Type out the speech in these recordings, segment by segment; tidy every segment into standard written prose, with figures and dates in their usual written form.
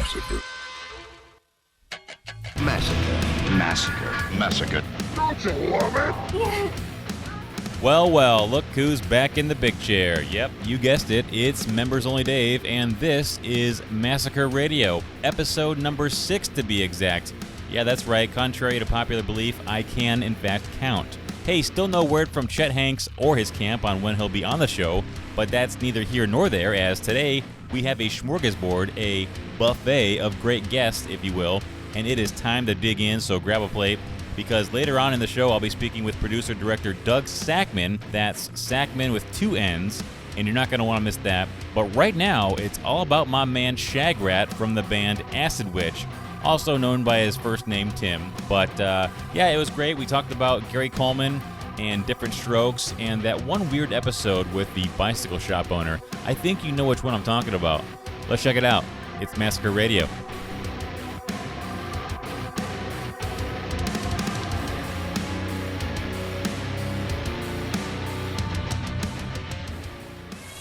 Massacre. Massacre. Massacre. Massacre. Don't you love it? Yeah. Well, look who's back in the big chair. Yep, you guessed it, it's Membersonly Dave, and this is Massacre Radio, episode number 6 to be exact. Yeah, that's right, contrary to popular belief, I can in fact count. Hey, still no word from Chet Hanks or his camp on when he'll be on the show, but that's neither here nor there, as today we have a smorgasbord, a buffet of great guests, if you will, and it is time to dig in, so grab a plate, because later on in the show I'll be speaking with producer-director Doug Sakmann. That's Sakmann with 2 N's, and you're not going to want to miss that. But right now, it's all about my man Shagrat from the band Acid Witch, also known by his first name Tim. But yeah, it was great. We talked about Gary Coleman and Different Strokes, and that one weird episode with the bicycle shop owner. I think you know which one I'm talking about. Let's check it out. It's Massacre Radio.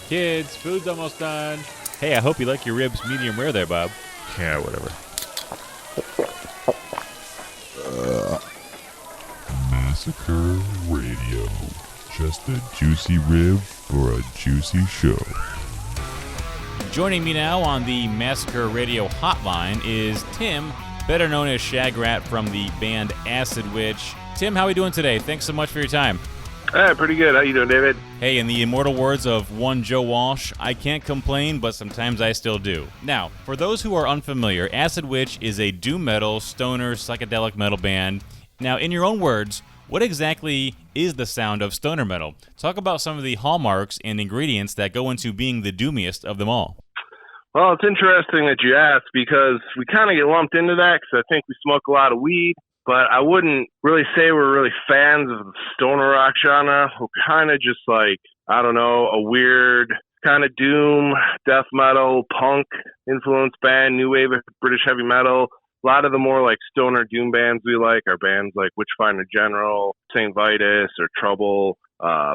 Kids, food's almost done. Hey, I hope you like your ribs medium rare there, Bob. Yeah, whatever. Massacre Radio. Just a juicy rib for a juicy show. Joining me now on the Massacre Radio hotline is Tim, better known as Shagrat from the band Acid Witch. Tim, how are we doing today? Thanks so much for your time. Hey, pretty good. How you doing, David? Hey, in the immortal words of one Joe Walsh, I can't complain, but sometimes I still do. Now, for those who are unfamiliar, Acid Witch is a doom metal, stoner, psychedelic metal band. Now, in your own words, what exactly is the sound of stoner metal? Talk about some of the hallmarks and ingredients that go into being the doomiest of them all. Well, it's interesting that you asked because we kind of get lumped into that because I think we smoke a lot of weed. But I wouldn't really say we're really fans of the stoner rock genre. We're kind of just like, I don't know, a weird kind of doom, death metal, punk influenced band, new wave of British heavy metal. A lot of the more like stoner doom bands we like are bands like Witchfinder General, St. Vitus, or Trouble,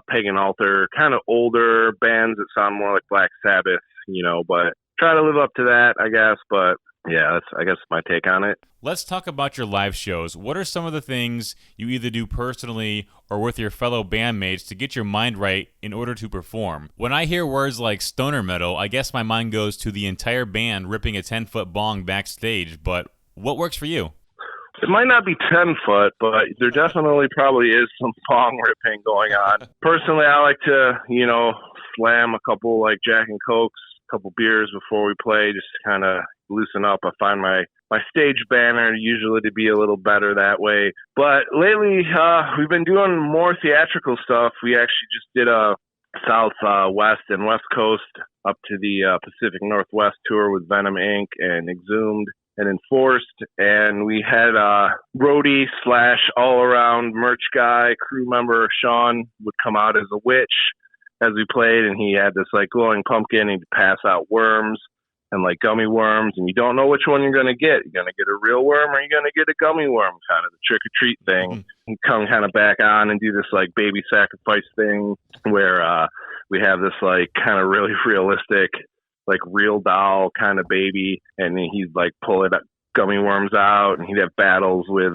Pagan Altar, kind of older bands that sound more like Black Sabbath, you know, but try to live up to that, I guess. But yeah, that's, I guess, my take on it. Let's talk about your live shows. What are some of the things you either do personally or with your fellow bandmates to get your mind right in order to perform? When I hear words like stoner metal, I guess my mind goes to the entire band ripping a 10-foot bong backstage, but what works for you? It might not be 10 foot, but there definitely probably is some bong ripping going on. Personally, I like to, you know, slam a couple like Jack and Cokes, a couple beers before we play, just to kind of loosen up. I find my stage banner usually to be a little better that way. But lately, we've been doing more theatrical stuff. We actually just did a South, West, and West Coast up to the Pacific Northwest tour with Venom Inc. and Exhumed and Enforced. And we had roadie / all-around merch guy, crew member Sean would come out as a witch as we played, and he had this like glowing pumpkin. He'd pass out worms and like gummy worms, and you don't know which one you're going to get. You're going to get a real worm or you're going to get a gummy worm, kind of the trick-or-treat thing. Mm-hmm. And come kind of back on and do this like baby sacrifice thing where we have this like kind of really realistic, like real doll kind of baby, and he'd like pull it gummy worms out, and he'd have battles with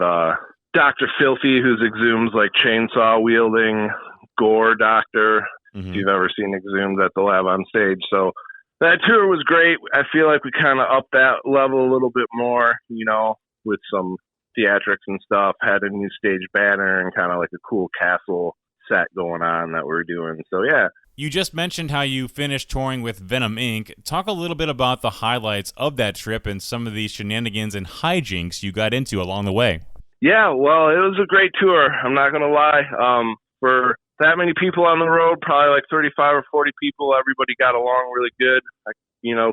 Dr. Filthy, who's Exhumed's like chainsaw wielding gore doctor. Mm-hmm. If you've ever seen Exhumed at the lab on stage. So that tour was great. I feel like we kind of upped that level a little bit more, you know, with some theatrics and stuff, had a new stage banner and kind of like a cool castle set going on that we're doing. So, yeah. You just mentioned how you finished touring with Venom Inc. Talk a little bit about the highlights of that trip and some of the shenanigans and hijinks you got into along the way. Yeah, well, it was a great tour. I'm not going to lie. For that many people on the road, probably like 35 or 40 people, everybody got along really good. I,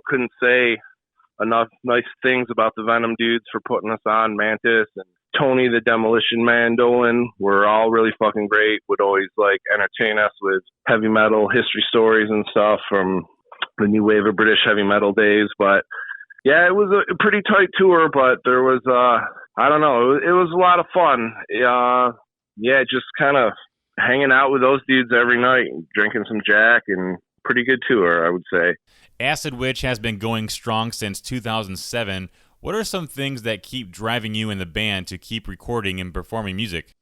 couldn't say enough nice things about the Venom dudes for putting us on. Mantis and Tony the Demolition Man Dolan were all really fucking great, would always like entertain us with heavy metal history stories and stuff from the new wave of British heavy metal days. But yeah, it was a pretty tight tour, but there was, I don't know, it was a lot of fun. Yeah, just kind of hanging out with those dudes every night, drinking some Jack and pretty good tour, I would say. Acid Witch has been going strong since 2007. What are some things that keep driving you and the band to keep recording and performing music?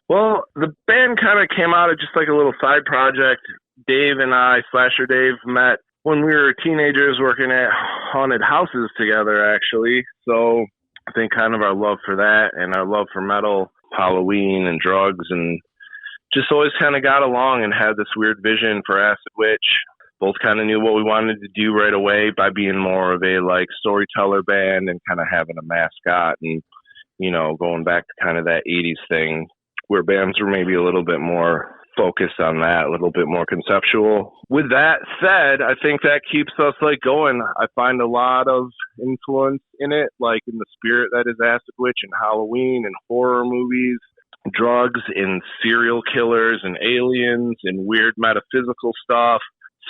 Well, the band kind of came out of just like a little side project. Dave and I, Slasher Dave, met when we were teenagers working at haunted houses together, actually. So I think kind of our love for that and our love for metal, Halloween, and drugs, and just always kind of got along and had this weird vision for Acid Witch. Both kind of knew what we wanted to do right away by being more of a like storyteller band and kind of having a mascot and, you know, going back to kind of that 80s thing where bands were maybe a little bit more focused on that, a little bit more conceptual. With that said, I think that keeps us like going. I find a lot of influence in it, like in the spirit that is Acid Witch and Halloween and horror movies, drugs and serial killers and aliens and weird metaphysical stuff.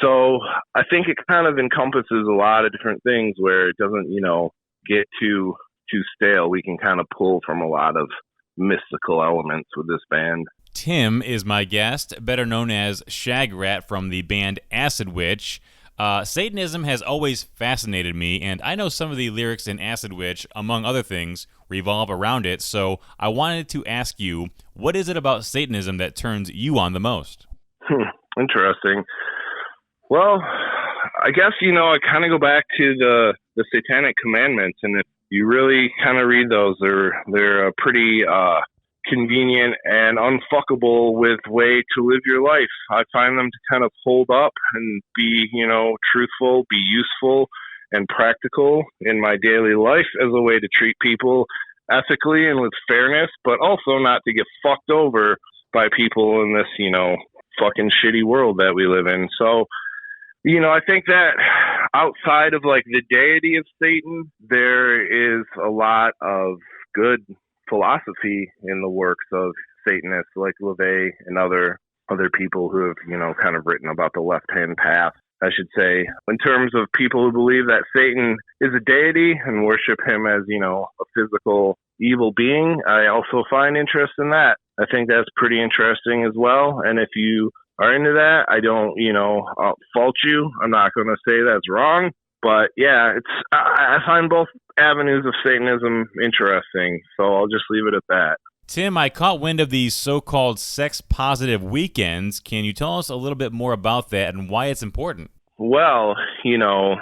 So I think it kind of encompasses a lot of different things where it doesn't, you know, get too stale. We can kind of pull from a lot of mystical elements with this band. Tim is my guest, better known as Shagrat from the band Acid Witch. Satanism has always fascinated me, and I know some of the lyrics in Acid Witch, among other things, revolve around it, so I wanted to ask you, what is it about Satanism that turns you on the most? Interesting. Well, I guess, you know, I kind of go back to the Satanic Commandments, and if you really kind of read those, they're a pretty convenient and unfuckable with way to live your life. I find them to kind of hold up and be, you know, truthful, be useful and practical in my daily life as a way to treat people ethically and with fairness, but also not to get fucked over by people in this, you know, fucking shitty world that we live in. So, you know, I think that outside of like the deity of Satan, there is a lot of good philosophy in the works of Satanists like LaVey and other people who have, you know, kind of written about the left-hand path, I should say. In terms of people who believe that Satan is a deity and worship him as, you know, a physical evil being, I also find interest in that. I think that's pretty interesting as well. And if you are into that, I don't, you know, fault you. I'm not going to say that's wrong. But yeah, I find both avenues of Satanism interesting, so I'll just leave it at that. Tim, I caught wind of these so-called sex-positive weekends. Can you tell us a little bit more about that and why it's important? Well, you know,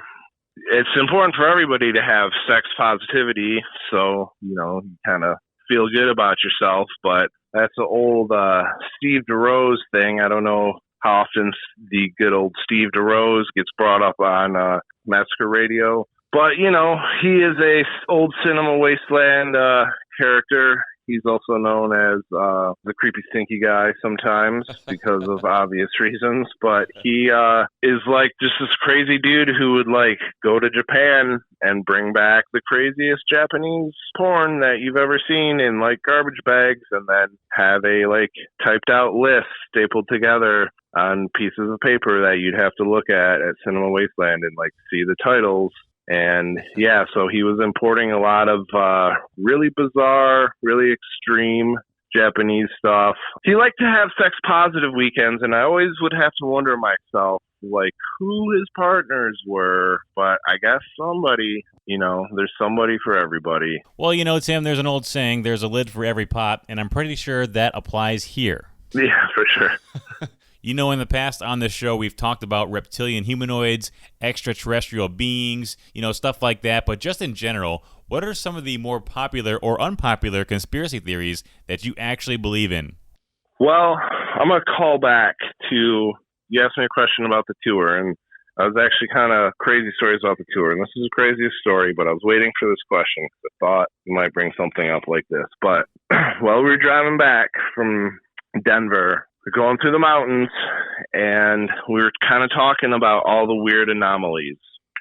it's important for everybody to have sex positivity, so, you know, you kind of feel good about yourself, but that's an old Steve DeRose thing. I don't know how often the good old Steve DeRose gets brought up on Massacre Radio. But, you know, he is a old Cinema Wasteland character. He's also known as the creepy stinky guy sometimes because of obvious reasons. But he is like just this crazy dude who would like go to Japan and bring back the craziest Japanese porn that you've ever seen in like garbage bags and then have a like typed out list stapled together on pieces of paper that you'd have to look at Cinema Wasteland and like see the titles. And yeah, so he was importing a lot of really bizarre, really extreme Japanese stuff. He liked to have sex positive weekends, and I always would have to wonder myself, like, who his partners were. But I guess somebody, you know, there's somebody for everybody. Well, you know, Tim, there's an old saying, there's a lid for every pot, and I'm pretty sure that applies here. Yeah, for sure. You know, in the past on this show, we've talked about reptilian humanoids, extraterrestrial beings, you know, stuff like that. But just in general, what are some of the more popular or unpopular conspiracy theories that you actually believe in? Well, I'm going to call back to, you asked me a question about the tour, and I was actually kind of crazy stories about the tour. And this is the craziest story, but I was waiting for this question because I thought you might bring something up like this. But while we were driving back from Denver, we're going through the mountains, and we were kind of talking about all the weird anomalies.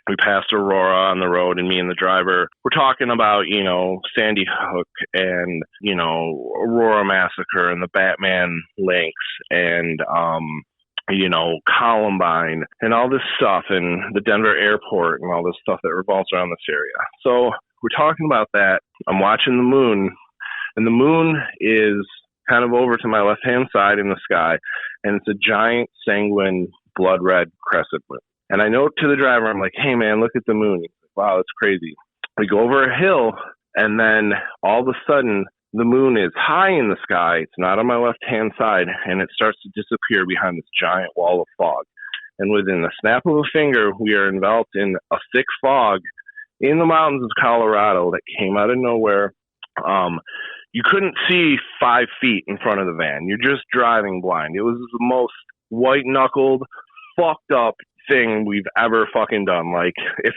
We passed Aurora on the road, and me and the driver were talking about, you know, Sandy Hook and, you know, Aurora Massacre and the Batman links and, you know, Columbine and all this stuff and the Denver airport and all this stuff that revolves around this area. So we're talking about that. I'm watching the moon, and the moon is kind of over to my left-hand side in the sky, and it's a giant sanguine blood red crescent moon. And I note to the driver, I'm like, hey, man, look at the moon. He's like, wow, it's crazy. We go over a hill, and then all of a sudden, the moon is high in the sky. It's not on my left-hand side, and it starts to disappear behind this giant wall of fog. And within the snap of a finger, we are enveloped in a thick fog in the mountains of Colorado that came out of nowhere. You couldn't see 5 feet in front of the van. You're just driving blind. It was the most white-knuckled, fucked up thing we've ever fucking done. Like, if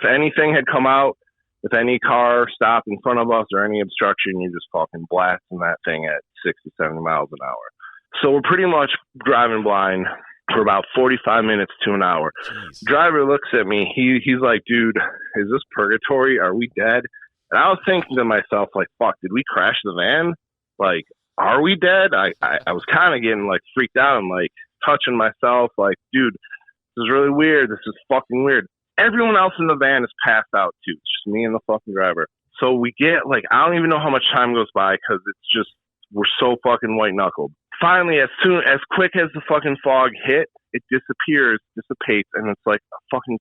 anything had come out, if any car stopped in front of us or any obstruction, you're just fucking blasting that thing at 60, 70 miles an hour. So we're pretty much driving blind for about 45 minutes to an hour. Jeez. Driver looks at me. He's like, dude, is this purgatory? Are we dead? And I was thinking to myself, like, fuck, did we crash the van? Like, are we dead? I was kind of getting, like, freaked out and, like, touching myself. Like, dude, this is really weird. This is fucking weird. Everyone else in the van is passed out, too. It's just me and the fucking driver. So we get, like, I don't even know how much time goes by because it's just, we're so fucking white-knuckled. Finally, as quick as the fucking fog hit, it dissipates, and it's like a fucking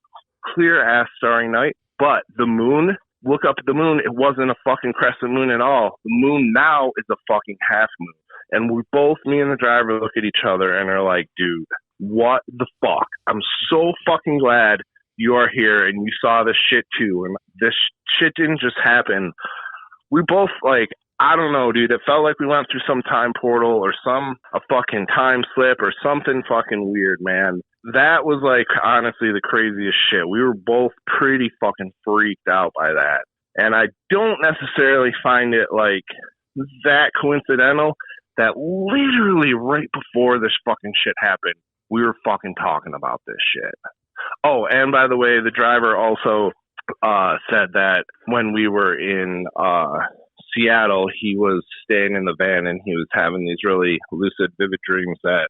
clear-ass starry night. But the moon, look up at the moon, it wasn't a fucking crescent moon at all. The moon now is a fucking half moon. And we both, me and the driver, look at each other and are like, dude, what the fuck? I'm so fucking glad you are here and you saw this shit too. And this shit didn't just happen. We both, like, I don't know, dude. It felt like we went through some time portal or a fucking time slip or something fucking weird, man. That was, like, honestly the craziest shit. We were both pretty fucking freaked out by that. And I don't necessarily find it, like, that coincidental that literally right before this fucking shit happened, we were fucking talking about this shit. Oh, and by the way, the driver also said that when we were in Seattle, he was staying in the van and he was having these really lucid, vivid dreams that,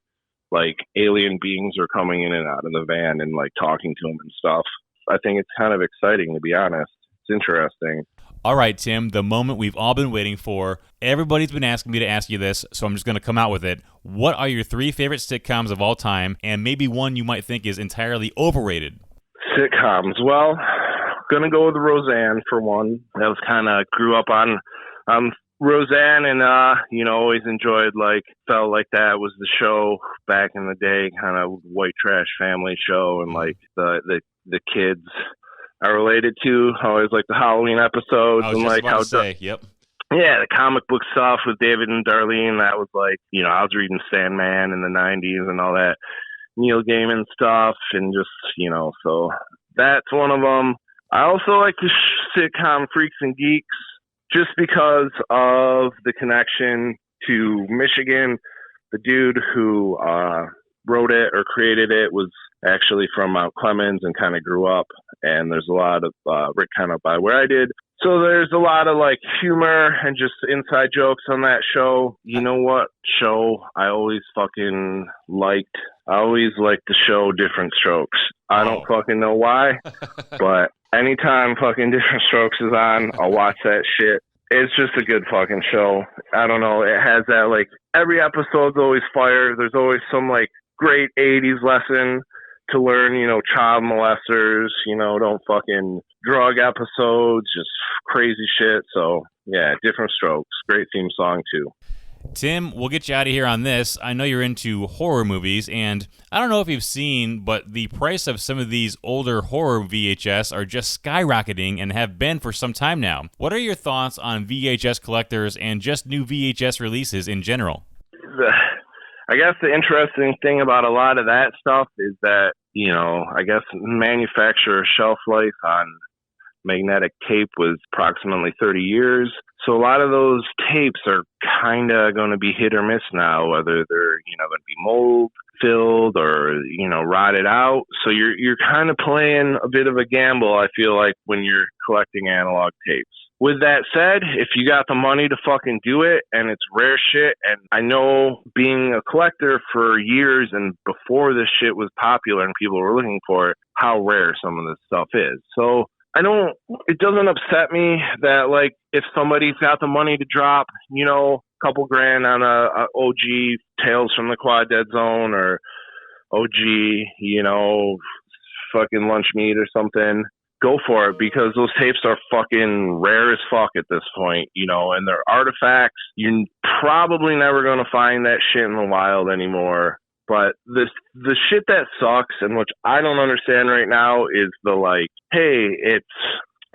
like, alien beings are coming in and out of the van and, like, talking to him and stuff. I think it's kind of exciting, to be honest. It's interesting. All right, Tim, the moment we've all been waiting for. Everybody's been asking me to ask you this, so I'm just going to come out with it. What are your 3 favorite sitcoms of all time, and maybe one you might think is entirely overrated? Sitcoms. Well, going to go with Roseanne for one. That was kind of grew up on Roseanne and, always enjoyed, like, felt like that was the show back in the day, kind of white trash family show, and, like, the kids I related to. I always like the Halloween episodes and, like, how yep. Yeah, the comic book stuff with David and Darlene, that was like, I was reading Sandman in the 90s and all that Neil Gaiman stuff, and just, so that's one of them. I also like the sitcom Freaks and Geeks, just because of the connection to Michigan. The dude who wrote it or created it was actually from Mount Clemens and kind of grew up, and there's a lot of Rick kind of by where I did. So there's a lot of, like, humor and just inside jokes on that show. You know what show I always fucking liked? I always liked the show Different Strokes. I don't fucking know why, but anytime fucking Different Strokes is on, I'll watch that shit. It's just a good fucking show. I don't know. It has that, like, every episode's always fire. There's always some, like, great 80s lesson to learn, child molesters, don't fucking drug episodes, just crazy shit. So, yeah, Different Strokes. Great theme song, too. Tim, we'll get you out of here on this. I know you're into horror movies, and I don't know if you've seen, but the price of some of these older horror VHS are just skyrocketing and have been for some time now. What are your thoughts on VHS collectors and just new VHS releases in general? I guess the interesting thing about a lot of that stuff is that, I guess manufacturer shelf life on magnetic tape was approximately 30 years. So a lot of those tapes are kind of going to be hit or miss now, whether they're, going to be mold filled or, rotted out. So you're kind of playing a bit of a gamble, I feel like, when you're collecting analog tapes. With that said, if you got the money to fucking do it and it's rare shit, and I know being a collector for years and before this shit was popular and people were looking for it, how rare some of this stuff is. So it doesn't upset me that, like, if somebody's got the money to drop, a couple grand on a OG Tales from the Quad Dead Zone or OG, fucking lunch meat or something, go for it, because those tapes are fucking rare as fuck at this point, and they're artifacts. You're probably never going to find that shit in the wild anymore. But the shit that sucks, and which I don't understand right now, is the hey, it's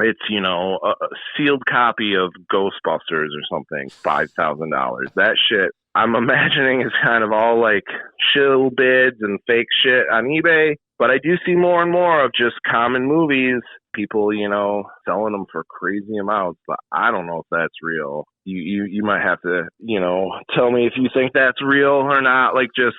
a sealed copy of Ghostbusters or something, $5,000. That shit, I'm imagining, is kind of all shill bids and fake shit on eBay. But I do see more and more of just common movies, people, selling them for crazy amounts. But I don't know if that's real. You might have to, tell me if you think that's real or not, just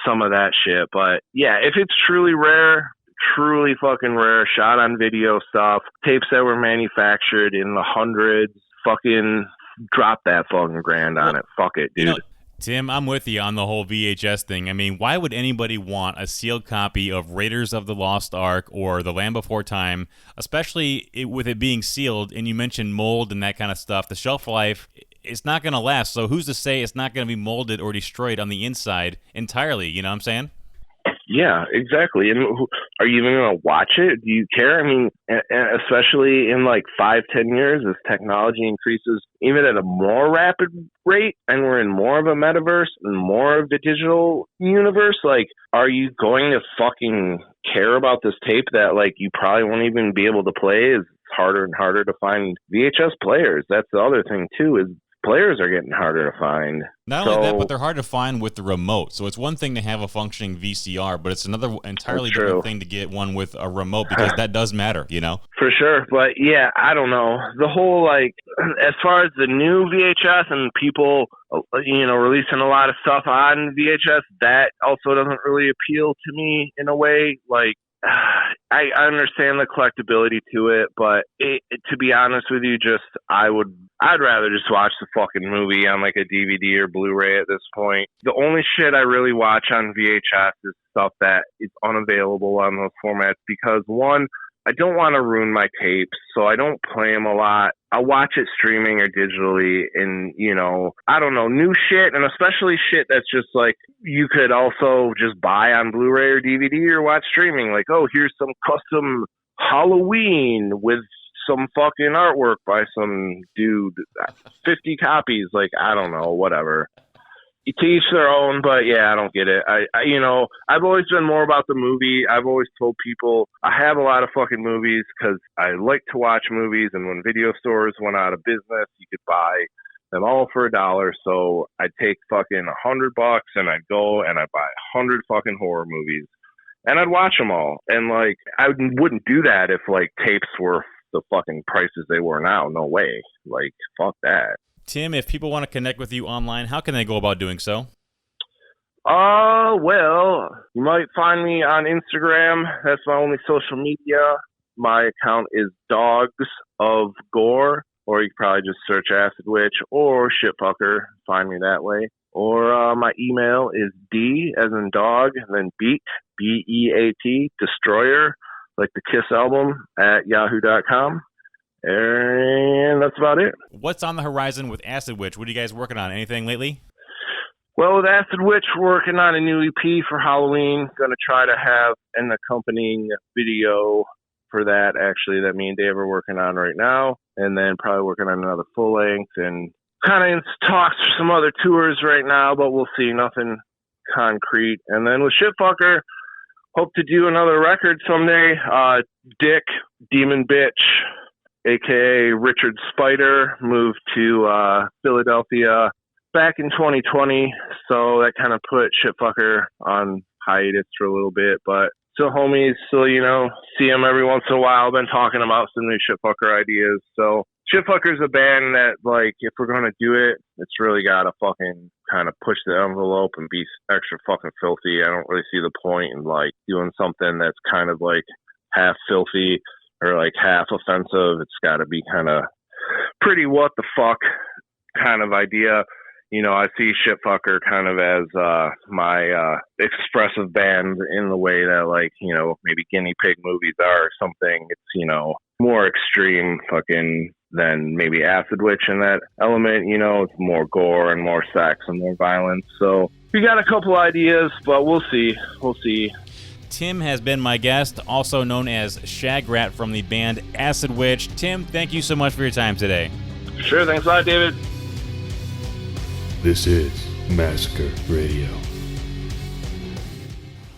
some of that shit. But yeah, if it's truly rare, truly fucking rare, shot on video stuff, tapes that were manufactured in the hundreds, fucking drop that fucking grand on it. Fuck it, dude. Tim, I'm with you on the whole VHS thing. I mean, why would anybody want a sealed copy of Raiders of the Lost Ark or The Land Before Time, especially with it being sealed? And you mentioned mold and that kind of stuff. The shelf life, it's not going to last. So who's to say it's not going to be molded or destroyed on the inside entirely? You know what I'm saying? Yeah, exactly. And are you even going to watch it? Do you care? I mean, especially in 5-10 years, as technology increases even at a more rapid rate, and we're in more of a metaverse and more of the digital universe, are you going to fucking care about this tape that you probably won't even be able to play? It's harder and harder to find VHS players. That's the other thing too, is players are getting harder to find. Not only that, but they're hard to find with the remote. So it's one thing to have a functioning VCR, but it's another entirely different thing to get one with a remote, because that does matter, For sure. But yeah, I don't know. The whole, as far as the new VHS and people, releasing a lot of stuff on VHS, that also doesn't really appeal to me in a way. I understand the collectability to it, but to be honest with you, I'd rather just watch the fucking movie on a DVD or Blu-ray at this point. The only shit I really watch on VHS is stuff that is unavailable on those formats, because one, I don't want to ruin my tapes, so I don't play them a lot. I'll watch it streaming or digitally, and, I don't know, new shit, and especially shit that's just you could also just buy on Blu-ray or DVD or watch streaming. Here's some custom Halloween with some fucking artwork by some dude, 50 copies, I don't know, whatever. To each their own, but yeah, I don't get it. I've always been more about the movie. I've always told people I have a lot of fucking movies because I like to watch movies, and when video stores went out of business, you could buy them all for $1. So I'd take fucking $100 and I'd go and I'd buy 100 fucking horror movies, and I'd watch them all. And I wouldn't do that if tapes were the fucking prices they were now. No way. Fuck that. Tim, if people want to connect with you online, how can they go about doing so? Well, you might find me on Instagram. That's my only social media. My account is Dogs of Gore, or you can probably just search Acid Witch or Shitfucker. Find me that way. Or my email is D as in dog, and then Beat, B-E-A-T, Destroyer, like the Kiss album, at yahoo.com. And that's about it. What's on the horizon with Acid Witch? What are you guys working on? Anything lately? Well, with Acid Witch, we're working on a new EP for Halloween. Going to try to have an accompanying video for that, actually, that me and Dave are working on right now. And then probably working on another full length, and kind of in talks for some other tours right now, but we'll see. Nothing concrete. And then with Shitfucker, hope to do another record someday. Dick, Demon Bitch, a.k.a. Richard Spider, moved to Philadelphia back in 2020, so that kind of put Shitfucker on hiatus for a little bit, but still homies, still, see them every once in a while. I've been talking about some new Shitfucker ideas, so Shitfucker's a band that, if we're going to do it, it's really got to fucking kind of push the envelope and be extra fucking filthy. I don't really see the point in, doing something that's kind of, half filthy or half offensive. It's got to be kind of pretty what the fuck kind of idea. I see Shitfucker kind of as my expressive band in the way that maybe Guinea Pig movies are or something. It's more extreme fucking than maybe Acid Witch in that element. It's more gore and more sex and more violence. So We got a couple ideas, but we'll see. We'll see. Tim has been my guest, also known as Shagrat from the band Acid Witch. Tim, thank you so much for your time today. Sure, thanks a lot, David. This is Massacre Radio.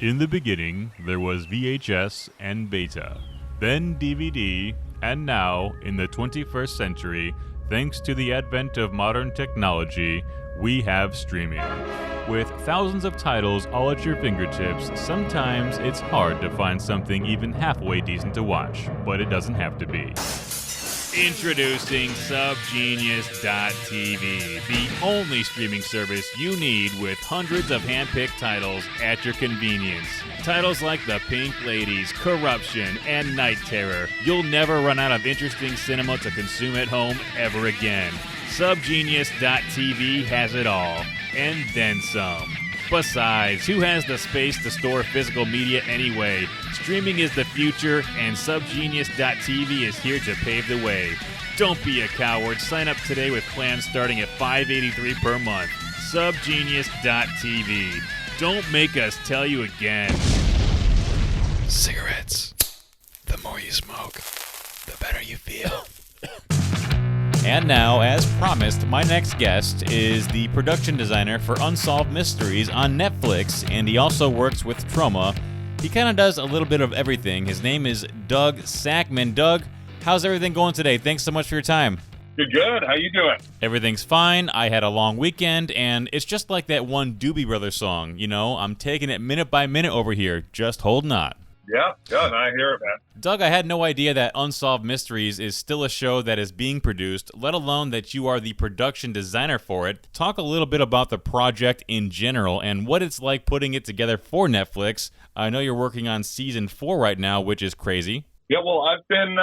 In the beginning, there was VHS and beta, then DVD, and now, in the 21st century, thanks to the advent of modern technology, we have streaming. With thousands of titles all at your fingertips, sometimes it's hard to find something even halfway decent to watch, but it doesn't have to be. Introducing Subgenius.tv, the only streaming service you need with hundreds of hand-picked titles at your convenience. Titles like The Pink Ladies, Corruption, and Night Terror. You'll never run out of interesting cinema to consume at home ever again. Subgenius.tv has it all, and then some. Besides, who has the space to store physical media anyway? Streaming is the future, and Subgenius.tv is here to pave the way. Don't be a coward. Sign up today with plans starting at $5.83 per month. Subgenius.tv. Don't make us tell you again. Cigarettes. The more you smoke, the better you feel. And now, as promised, my next guest is the production designer for Unsolved Mysteries on Netflix, and he also works with Troma. He kind of does a little bit of everything. His name is Doug Sakmann. Doug, how's everything going today? Thanks so much for your time. Good. How you doing? Everything's fine. I had a long weekend, and it's just like that one Doobie Brothers song. You know, I'm taking it minute by minute over here. Just holding on. Yeah, good. I hear it, man. Doug, I had no idea that Unsolved Mysteries is still a show that is being produced, let alone that you are the production designer for it. Talk a little bit about the project in general and what it's like putting it together for Netflix. I know you're working on season 4 right now, which is crazy. Yeah, well, I've been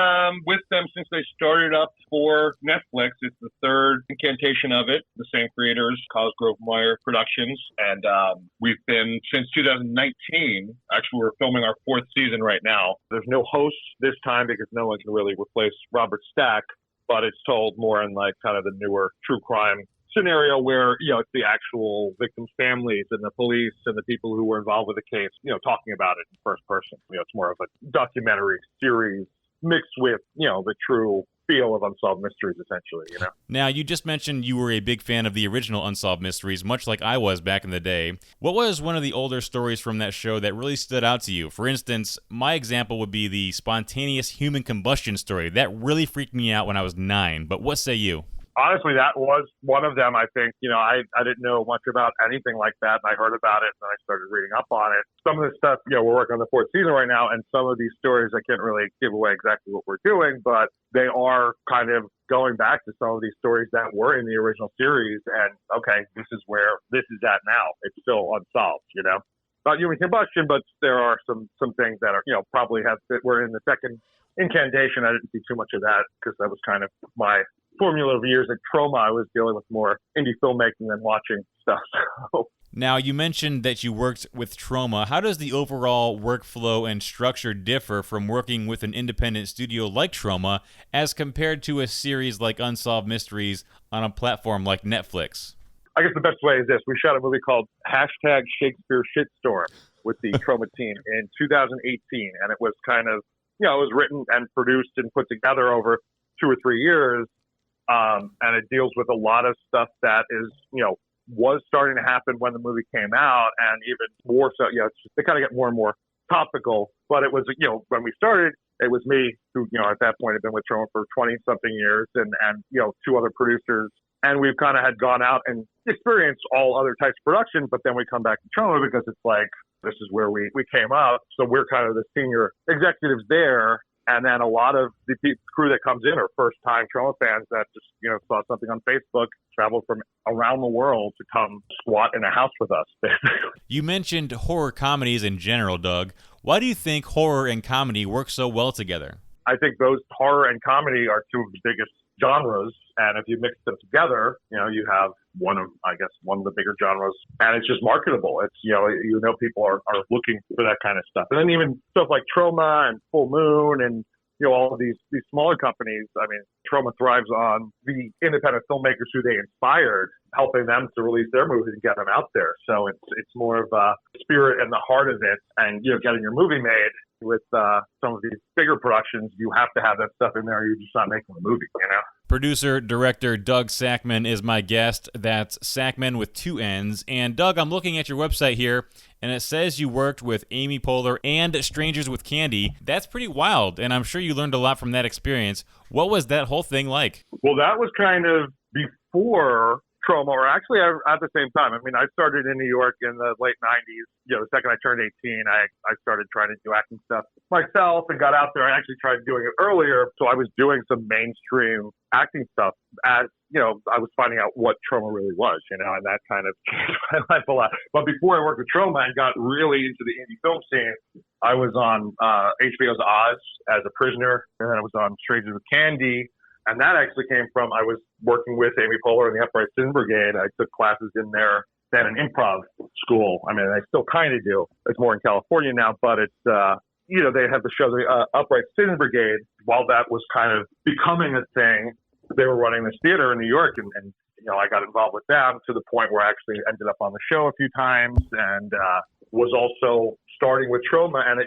with them since they started up for Netflix. It's the third incantation of it. The same creators, Cosgrove Meyer Productions. And we've been since 2019. Actually, we're filming our 4th season right now. There's no host this time because no one can really replace Robert Stack, but it's told more in like kind of the newer true crime scenario where, you know, it's the actual victims' families and the police and the people who were involved with the case, you know, talking about it in first person. You know, it's more of a documentary series mixed with, you know, the true feel of Unsolved Mysteries, essentially, you know. Now, you just mentioned you were a big fan of the original Unsolved Mysteries, much like I was back in the day. What was one of the older stories from that show that really stood out to you? For instance, my example would be the spontaneous human combustion story. That really freaked me out when I was 9, but what say you? Honestly, that was one of them, I think. You know, I didn't know much about anything like that, and I heard about it, and then I started reading up on it. Some of this stuff, you know, we're working on the 4th season right now, and some of these stories, I can't really give away exactly what we're doing, but they are kind of going back to some of these stories that were in the original series, and, okay, this is where this is at now. It's still unsolved, you know? Not human combustion, but there are some things that are, you know, probably were in the second incantation. I didn't see too much of that because that was kind of my formula of years at Troma. I was dealing with more indie filmmaking than watching stuff. Now, you mentioned that you worked with Troma. How does the overall workflow and structure differ from working with an independent studio like Troma as compared to a series like Unsolved Mysteries on a platform like Netflix? I guess the best way is this. We shot a movie called #Shakespeare Shitstorm with the Troma team in 2018, and it was kind of, you know, it was written and produced and put together over 2 or 3 years. And it deals with a lot of stuff that is, you know, was starting to happen when the movie came out, and even more so, you know, they kind of get more and more topical. But it was, you know, when we started, it was me who, you know, at that point had been with Troma for 20-something years, and, you know, 2 other producers. And we've kind of had gone out and experienced all other types of production, but then we come back to Troma because it's like, this is where we came up. So we're kind of the senior executives there. And then a lot of the crew that comes in are first-time Troma fans that just, you know, saw something on Facebook, traveled from around the world to come squat in a house with us. You mentioned horror comedies in general, Doug. Why do you think horror and comedy work so well together? I think those horror and comedy are 2 of the biggest genres, and if you mix them together, you know, you have one of the bigger genres, and it's just marketable. It's, you know, people are looking for that kind of stuff. And then even stuff like Troma and Full Moon and all of these smaller companies. I mean, Troma thrives on the independent filmmakers who they inspired, helping them to release their movies and get them out there. So it's more of a spirit and the heart of it, and getting your movie made. With some of these bigger productions, you have to have that stuff in there. You're just not making a movie, Producer, director Doug Sakmann is my guest. That's Sakmann with 2 N's. And Doug, I'm looking at your website here, and it says you worked with Amy Poehler and Strangers with Candy. That's pretty wild, and I'm sure you learned a lot from that experience. What was that whole thing like? Well, that was kind of before Troma, or actually at the same time. I mean, I started in New York in the late 90s. The second I turned 18, I started trying to do acting stuff myself and got out there. I actually tried doing it earlier. So I was doing some mainstream acting stuff as, I was finding out what Troma really was, and that kind of changed my life a lot. But before I worked with Troma and got really into the indie film scene, I was on HBO's Oz as a prisoner, and then I was on Strangers with Candy. And that actually came from, I was working with Amy Poehler in the Upright Citizen Brigade. I took classes in there at an improv school. I mean, I still kind of do. It's more in California now, but it's, they have the show, the Upright Citizen Brigade. While that was kind of becoming a thing, they were running this theater in New York, and I got involved with them to the point where I actually ended up on the show a few times, and was also starting with Troma. And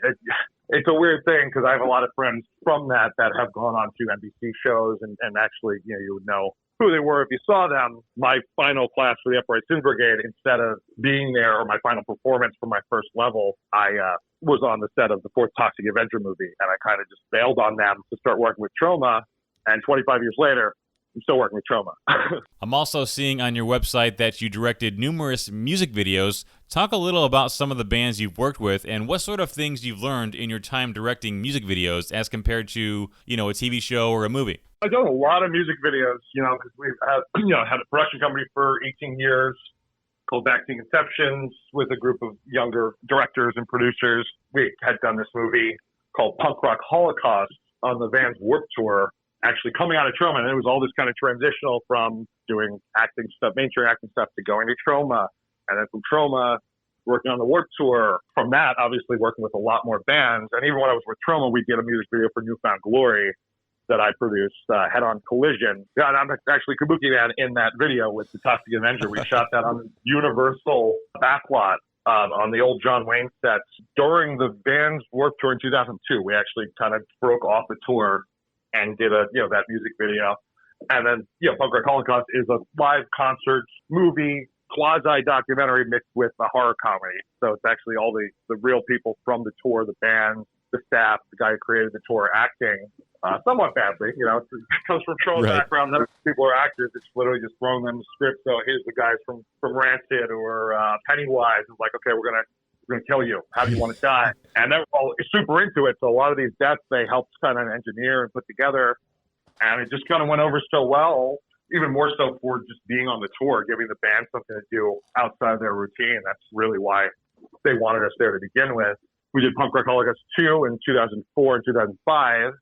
it's a weird thing because I have a lot of friends from that have gone on to NBC shows, and actually, you would know who they were if you saw them. My final class for the Upright Citizen Brigade, instead of being there, or my final performance for my first level, I was on the set of the 4th Toxic Avenger movie, and I kind of just bailed on them to start working with Troma. And 25 years later, I'm still working with Troma. I'm also seeing on your website that you directed numerous music videos. Talk a little about some of the bands you've worked with and what sort of things you've learned in your time directing music videos as compared to, a TV show or a movie. I've done a lot of music videos, because we've had, had a production company for 18 years called Vaccine Conceptions with a group of younger directors and producers. We had done this movie called Punk Rock Holocaust on the Vans Warped Tour, actually coming out of Troma, and it was all this kind of transitional from doing acting stuff, mainstream acting stuff, to going to Troma, and then from Troma, working on the Warped Tour. From that, obviously working with a lot more bands, and even when I was with Troma, we did a music video for Newfound Glory that I produced, Head On Collision. Yeah, and I'm actually Kabukiman in that video with the Toxic Avenger. We shot that on the Universal backlot on the old John Wayne sets. During the band's Warped Tour in 2002, we actually kind of broke off the tour and did that music video. And then, Punk Rock Holocaust is a live concert movie, quasi-documentary mixed with a horror comedy. So it's actually all the real people from the tour, the band, the staff, the guy who created the tour acting somewhat badly. It comes from Troll's background. None of these people are actors. It's literally just throwing them the script. So here's the guys from Rancid or Pennywise. It's like, okay, we're going to kill you. How do you want to die? And they're all super into it. So a lot of these deaths, they helped kind of engineer and put together. And it just kind of went over so well, even more so for just being on the tour, giving the band something to do outside of their routine. That's really why they wanted us there to begin with. We did Punk Rock Holocaust 2 in 2004 and 2005.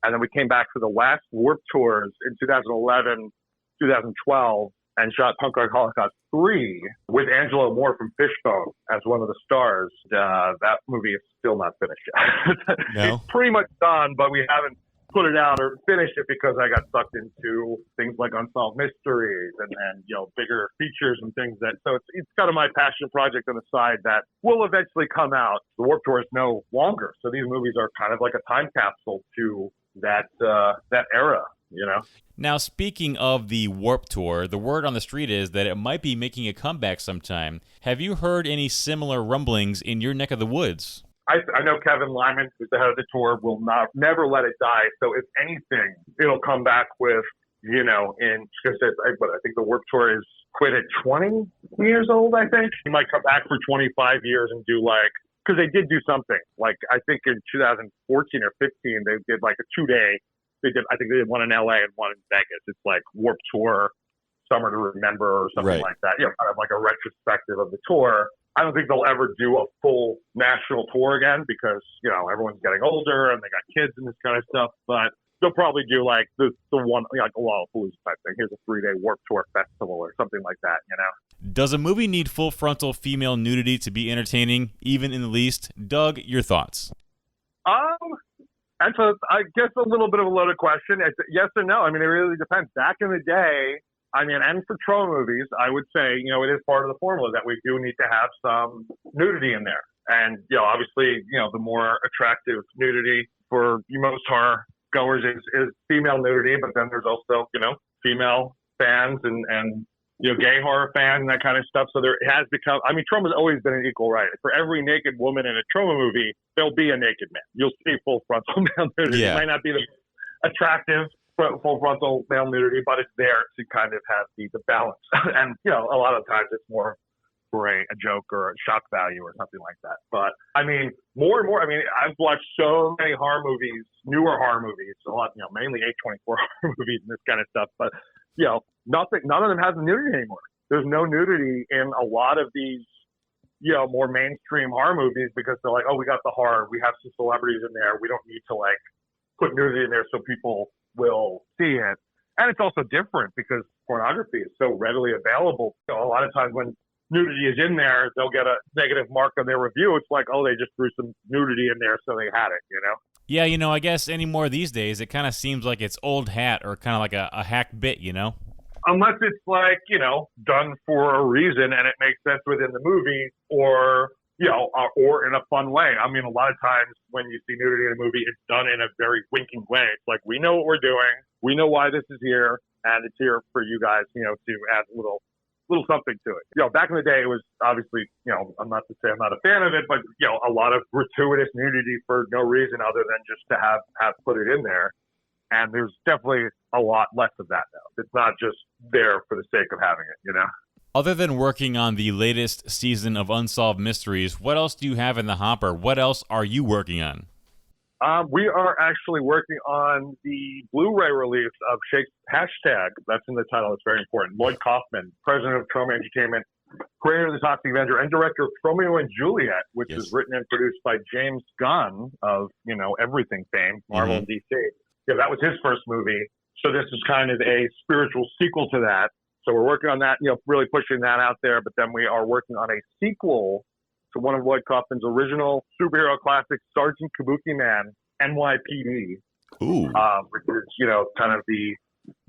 And then we came back for the last Warped Tours in 2011, 2012, and shot Punk Rock Holocaust 3 with Angelo Moore from Fishbone as one of the stars. That movie is still not finished yet. No? It's pretty much done, but we haven't put it out or finished it because I got sucked into things like Unsolved Mysteries and bigger features and things so it's kind of my passion project on the side that will eventually come out. The Warped Tour is no longer. So these movies are kind of like a time capsule to that era, Now, speaking of the Warped Tour, the word on the street is that it might be making a comeback sometime. Have you heard any similar rumblings in your neck of the woods? I know Kevin Lyman, who's the head of the tour, will never let it die. So if anything, it'll come back with, I think the Warped Tour is quit at 20 years old, I think. He might come back for 25 years and do because they did do something. Like, I think in 2014 or 15, they did like a 2-day. I think they did one in LA and one in Vegas. It's like Warped Tour, Summer to Remember or something like that. Kind of like a retrospective of the tour. I don't think they'll ever do a full national tour again because, everyone's getting older and they got kids and this kind of stuff. But they'll probably do like the one, like a Lollapalooza type thing. Here's a 3-day Warped Tour festival or something like that, Does a movie need full frontal female nudity to be entertaining, even in the least? Doug, your thoughts? And so I guess a little bit of a loaded question. It's yes or no. I mean, it really depends. Back in the day, I mean, and for Troma movies, I would say, you know, it is part of the formula that we do need to have some nudity in there. And, you know, obviously, you know, the more attractive nudity for most horror goers is female nudity, but then there's also, you know, female fans and you know, gay horror fans and that kind of stuff. So there has become, I mean, Troma's always been an equal right. For every naked woman in a Troma movie, there'll be a naked man. You'll see full frontal male nudity. Yeah. It might not be the attractive full frontal male nudity, but it's there to kind of have the balance. And, you know, a lot of times it's more for a joke or a shock value or something like that. But, I mean, more and more, I mean, I've watched so many horror movies, newer horror movies, a lot, you know, mainly A24 horror movies and this kind of stuff. But, you know, none of them has nudity anymore. There's no nudity in a lot of these, you know, more mainstream horror movies because they're like, oh, we got the horror. We have some celebrities in there. We don't need to, like, put nudity in there so people will see it. And it's also different because pornography is so readily available. So a lot of times when nudity is in there, they'll get a negative mark on their review. It's like, oh, they just threw some nudity in there, so they had it, you know? Yeah, you know, I guess anymore these days, it kind of seems like it's old hat or kind of like a hack bit, you know? Unless it's like, you know, done for a reason and it makes sense within the movie or, you know, or in a fun way. I mean, a lot of times when you see nudity in a movie, it's done in a very winking way. It's like, we know what we're doing. We know why this is here. And it's here for you guys, you know, to add a little something to it. You know, back in the day, it was obviously, you know, I'm not to say I'm not a fan of it, but, you know, a lot of gratuitous nudity for no reason other than just to have put it in there. And there's definitely a lot less of that now. It's not just there for the sake of having it, you know? Other than working on the latest season of Unsolved Mysteries, what else do you have in the hopper? What else are you working on? We are actually working on the Blu-ray release of Hashtag. That's in the title. It's very important. Lloyd Kaufman, president of Troma Entertainment, creator of the Toxic Avenger, and director of Romeo and Juliet, which is written and produced by James Gunn of, you know, everything fame, Marvel and DC. Yeah, that was his first movie. So this is kind of a spiritual sequel to that. So we're working on that, you know, really pushing that out there. But then we are working on a sequel to one of Lloyd Kaufman's original superhero classics, Sergeant Kabukiman NYPD. Ooh. Which is, you know, kind of the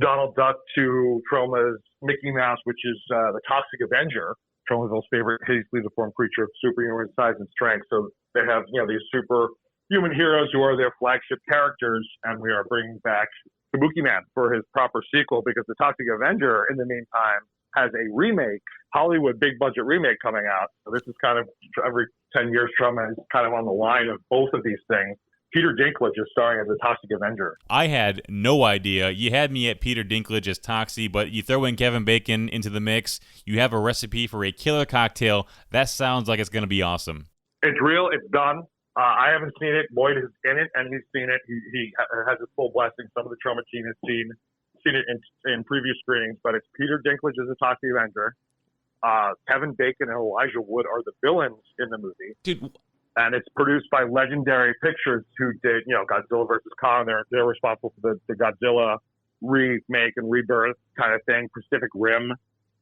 Donald Duck to Troma's Mickey Mouse, which is the Toxic Avenger, Tromaville's favorite hideously deformed creature of superhuman size and strength. So they have, you know, these superhuman heroes who are their flagship characters, and we are bringing back Kabukiman for his proper sequel because the Toxic Avenger, in the meantime, has a remake, Hollywood big budget remake coming out. So this is kind of every 10 years, Troma is kind of on the line of both of these things. Peter Dinklage is starring as the Toxic Avenger. I had no idea. You had me at Peter Dinklage as Toxie, but you throw in Kevin Bacon into the mix. You have a recipe for a killer cocktail. That sounds like it's going to be awesome. It's real. It's done. I haven't seen it. Lloyd is in it, and he's seen it. He has his full blessing. Some of the Troma team has seen it in previous screenings, but it's Peter Dinklage as the Toxic Avenger. Kevin Bacon and Elijah Wood are the villains in the movie. Dude. And it's produced by Legendary Pictures, who did, you know, Godzilla vs. Kong. They're responsible for the Godzilla remake and rebirth kind of thing, Pacific Rim.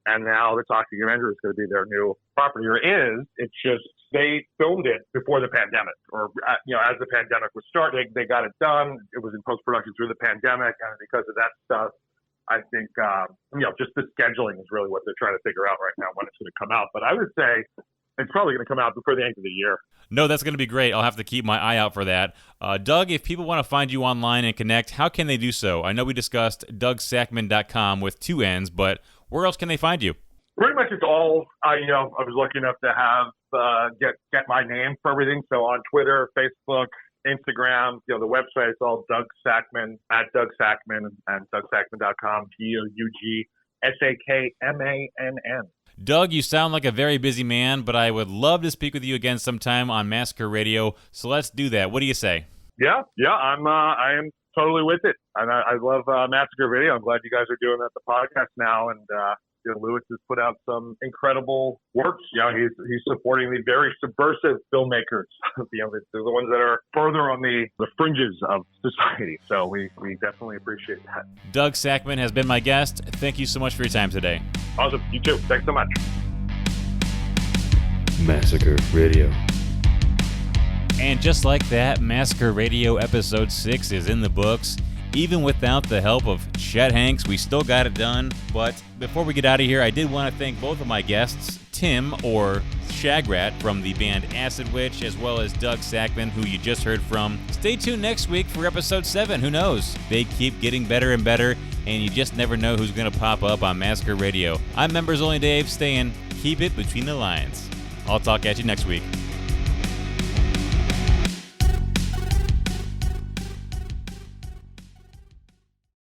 And now the Toxic Avenger is going to be their new property. Or is. It's just they filmed it before the pandemic. Or, you know, as the pandemic was starting, they got it done. It was in post-production through the pandemic. And because of that stuff, I think, you know, just the scheduling is really what they're trying to figure out right now when it's going to come out. But I would say it's probably going to come out before the end of the year. No, that's going to be great. I'll have to keep my eye out for that. Doug, if people want to find you online and connect, how can they do so? I know we discussed DougSakmann.com with 2 N's, but where else can they find you? Pretty much it's all, you know, I was lucky enough to have, get my name for everything. So on Twitter, Facebook, Instagram, you know, the website is all Doug Sakmann, at Doug Sakmann, and DougSakmann.com, DougSakmann. Doug, you sound like a very busy man, but I would love to speak with you again sometime on Massacre Radio, so let's do that. What do you say? Yeah, I am totally with it. And I love Massacre Radio. I'm glad you guys are doing that, the podcast now, and you know, Lewis has put out some incredible works. You know, he's supporting the very subversive filmmakers. You know, they're the ones that are further on the fringes of society. So we definitely appreciate that. Doug Sakmann has been my guest. Thank you so much for your time today. Awesome. You too. Thanks so much. Massacre Radio. And just like that, Massacre Radio Episode 6 is in the books. Even without the help of Chet Hanks, we still got it done. But before we get out of here, I did want to thank both of my guests, Tim, or Shagrat, from the band Acid Witch, as well as Doug Sakmann, who you just heard from. Stay tuned next week for Episode 7. Who knows? They keep getting better and better, and you just never know who's going to pop up on Massacre Radio. I'm Members Only Dave, saying keep it between the lines. I'll talk at you next week.